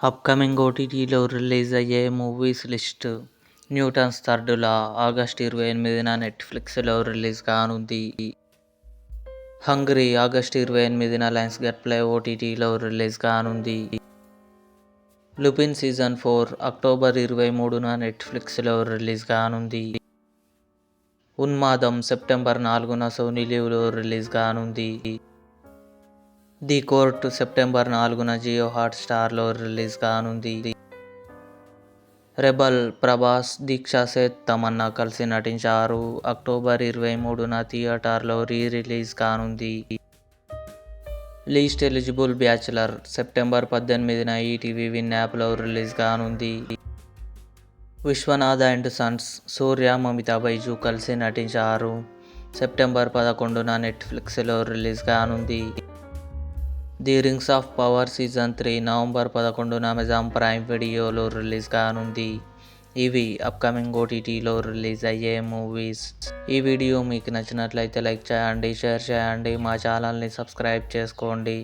Upcoming ఓటీటీలో release అయ్యే movies list. Newton's third law August 28న నెట్ఫ్లిక్స్లో రిలీజ్ కానుంది. హంగ్రీ ఆగస్టు 28న లయన్స్గేట్ ప్లే ఓటీటీలో రిలీజ్ కానుంది. లుపిన్ సీజన్ 4 అక్టోబర్ 23న నెట్ఫ్లిక్స్లో రిలీజ్ కానుంది. ఉన్మాదం సెప్టెంబర్ 4న సోనీ లివ్లో రిలీజ్ కానుంది. ది కోర్ట్ సెప్టెంబర్ 4న జియో హాట్స్టార్లో రిలీజ్ కానుంది. రెబల్ ప్రభాస్, దీక్షా సేథ్, తమన్నా కలిసి నటించారు. అక్టోబర్ 23న థియేటర్లో రిలీజ్ కానుంది. లీస్ట్ ఎలిజిబుల్ బ్యాచిలర్ సెప్టెంబర్ 18న ఈటీవీ విన్ యాప్లో రిలీజ్ కానుంది. విశ్వనాథ్ అండ్ సన్స్, సూర్య, మమితా బైజు కలిసి నటించారు. సెప్టెంబర్ 11న నెట్ఫ్లిక్స్లో రిలీజ్ కానుంది. The Rings of Power season 3 November 11న అమెజాన్ ప్రైమ్ వీడియోలో రిలీజ్ కానుంది. ఇవి అప్కమింగ్ ఓటీటీలో రిలీజ్ అయ్యే మూవీస్. ఈ వీడియో మీకు నచ్చినట్లయితే లైక్ చేయండి, షేర్ చేయండి, మా ఛానల్ని సబ్స్క్రైబ్ చేసుకోండి.